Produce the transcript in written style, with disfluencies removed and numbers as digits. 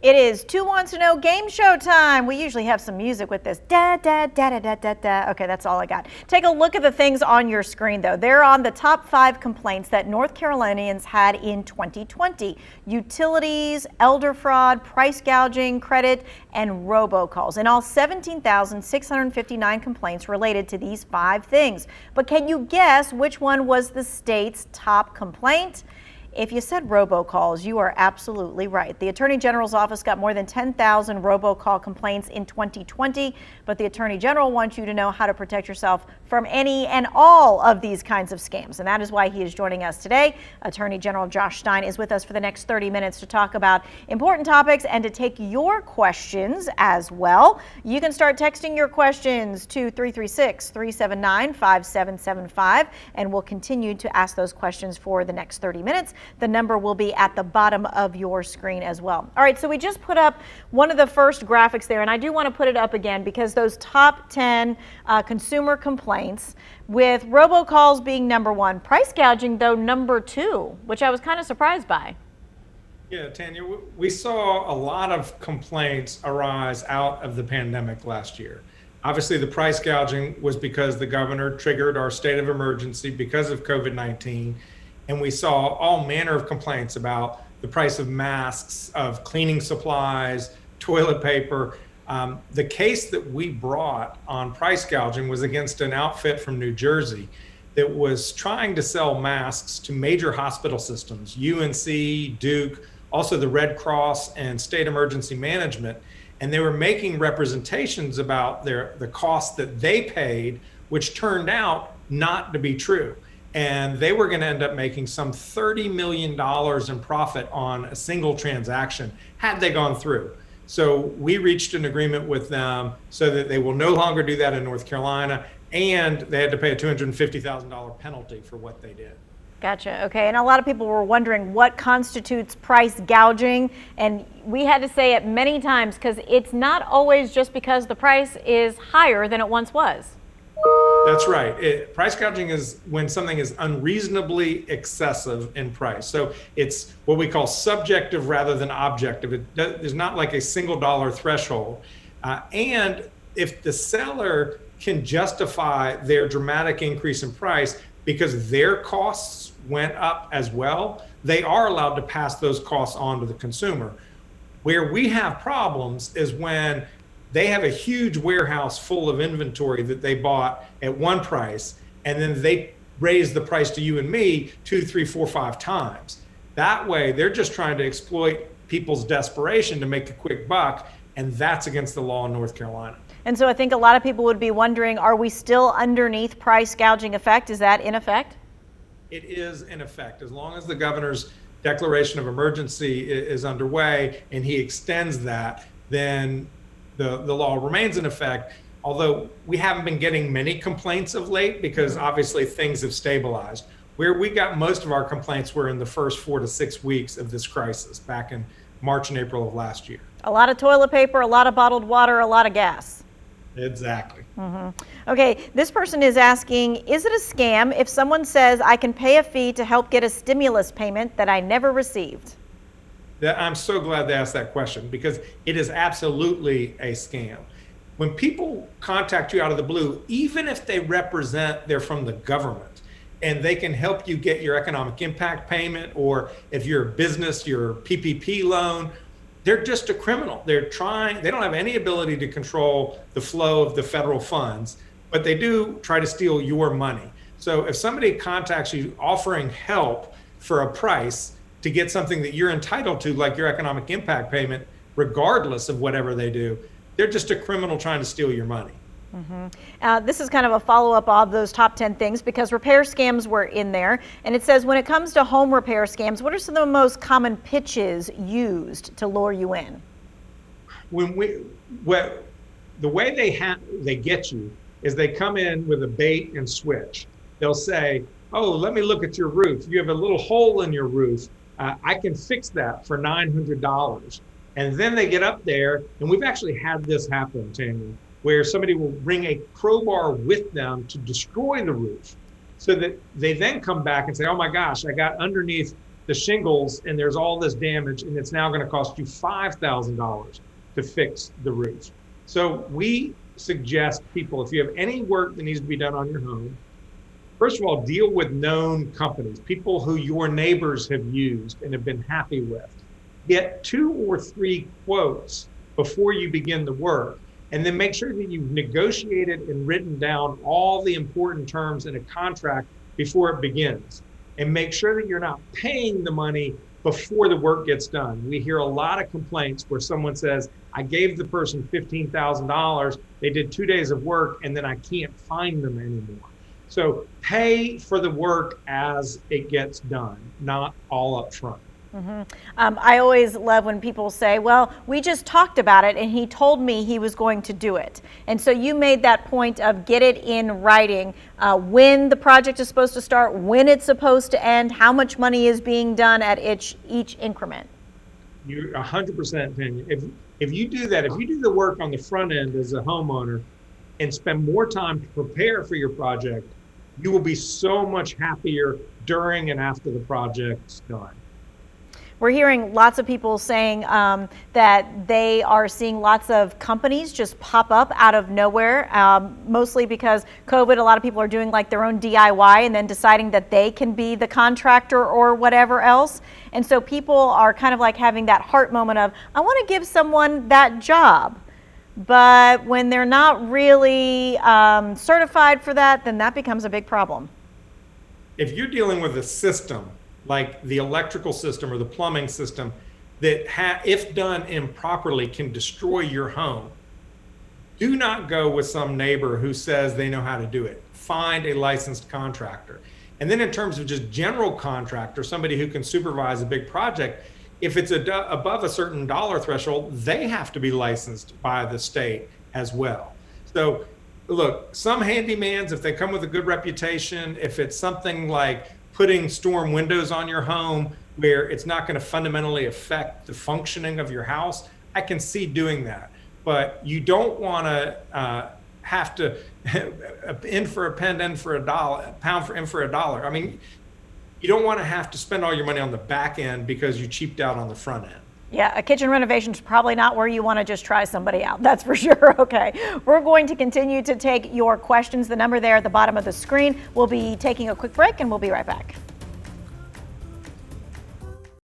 It is Two Wants to Know game show time. We usually have some music with this. Da, da, da, da, da, da, da. Okay, that's all I got. Take a look at the things on your screen, though. They're on the top 5 complaints that North Carolinians had in 2020. Utilities, elder fraud, price gouging, credit, and robocalls. In all, 17,659 complaints related to these 5 things. But can you guess which one was the state's top complaint? If you said robocalls, you are absolutely right. The Attorney General's office got more than 10,000 robocall complaints in 2020, but the Attorney General wants you to know how to protect yourself from any and all of these kinds of scams, and that is why he is joining us today. Attorney General Josh Stein is with us for the next 30 minutes to talk about important topics and to take your questions as well. You can start texting your questions to 336-379-5775, and we'll continue to ask those questions for the next 30 minutes. The number will be at the bottom of your screen as well. All right, so we just put up one of the first graphics there, and I do want to put it up again because those top 10 consumer complaints, with robocalls being number 1, price gouging, though, number 2, which I was kind of surprised by. Yeah, Tanya, we saw a lot of complaints arise out of the pandemic last year. Obviously, the price gouging was because the governor triggered our state of emergency because of COVID-19. And we saw all manner of complaints about the price of masks, of cleaning supplies, toilet paper. The case that we brought on price gouging was against an outfit from New Jersey that was trying to sell masks to major hospital systems, UNC, Duke, also the Red Cross and State Emergency Management. And they were making representations about the cost that they paid, which turned out not to be true. And they were going to end up making some $30 million in profit on a single transaction had they gone through. So we reached an agreement with them so that they will no longer do that in North Carolina, and they had to pay a $250,000 penalty for what they did. Gotcha. Okay. And a lot of people were wondering what constitutes price gouging. And we had to say it many times because it's not always just because the price is higher than it once was. That's right. Price gouging is when something is unreasonably excessive in price. So it's what we call subjective rather than objective. There's not like a single dollar threshold. And if the seller can justify their dramatic increase in price because their costs went up as well, they are allowed to pass those costs on to the consumer. Where we have problems is when they have a huge warehouse full of inventory that they bought at one price, and then they raise the price to you and me 2, 3, 4, 5 times. That way, they're just trying to exploit people's desperation to make a quick buck, and that's against the law in North Carolina. And so I think a lot of people would be wondering, are we still underneath price gouging effect? Is that in effect? It is in effect. As long as the governor's declaration of emergency is underway and he extends that, then the law remains in effect, although we haven't been getting many complaints of late because obviously things have stabilized. Where we got most of our complaints were in the first 4 to 6 weeks of this crisis back in March and April of last year. A lot of toilet paper, a lot of bottled water, a lot of gas. Exactly. Okay, this person is asking, is it a scam if someone says I can pay a fee to help get a stimulus payment that I never received? I'm so glad they asked that question because it is absolutely a scam. When people contact you out of the blue, even if they represent they're from the government and they can help you get your economic impact payment, or if you're a business, your PPP loan, they're just a criminal. They don't have any ability to control the flow of the federal funds, but they do try to steal your money. So if somebody contacts you offering help for a price to get something that you're entitled to, like your economic impact payment, regardless of whatever they do, they're just a criminal trying to steal your money. This is kind of a follow-up of those top 10 things because repair scams were in there. And it says when it comes to home repair scams, what are some of the most common pitches used to lure you in? The way they get you is they come in with a bait and switch. They'll say, oh, let me look at your roof. You have a little hole in your roof. I can fix that for $900. And then they get up there, and we've actually had this happen, Tammy, where somebody will bring a crowbar with them to destroy the roof so that they then come back and say, oh my gosh, I got underneath the shingles and there's all this damage, and it's now going to cost you $5,000 to fix the roof. So we suggest people, if you have any work that needs to be done on your home, first of all, deal with known companies, people who your neighbors have used and have been happy with. Get 2 or 3 quotes before you begin the work, and then make sure that you've negotiated and written down all the important terms in a contract before it begins. And make sure that you're not paying the money before the work gets done. We hear a lot of complaints where someone says, I gave the person $15,000, they did 2 days of work, and then I can't find them anymore. So pay for the work as it gets done, not all up front. I always love when people say, well, we just talked about it and he told me he was going to do it. And so you made that point of get it in writing, when the project is supposed to start, when it's supposed to end, how much money is being done at each increment. You're 100%, Tanya. If you do that, if you do the work on the front end as a homeowner and spend more time to prepare for your project, you will be so much happier during and after the project's done. We're hearing lots of people saying that they are seeing lots of companies just pop up out of nowhere, mostly because COVID. A lot of people are doing like their own DIY and then deciding that they can be the contractor or whatever else. And so people are kind of like having that heart moment of, I want to give someone that job. But when they're not really certified for that, then that becomes a big problem. If you're dealing with a system like the electrical system or the plumbing system that, if done improperly, can destroy your home, do not go with some neighbor who says they know how to do it. Find a licensed contractor. And then in terms of just general contractor, somebody who can supervise a big project, if it's above a certain dollar threshold, they have to be licensed by the state as well. So look, some handymans, if they come with a good reputation, if it's something like putting storm windows on your home where it's not going to fundamentally affect the functioning of your house, I can see doing that. But you don't want to have to in for a pen, in for a dollar, pound for in for a dollar. I mean, you don't want to have to spend all your money on the back end because you cheaped out on the front end. Yeah, a kitchen renovation is probably not where you want to just try somebody out. That's for sure. Okay, we're going to continue to take your questions. The number there at the bottom of the screen. We'll be taking a quick break and we'll be right back.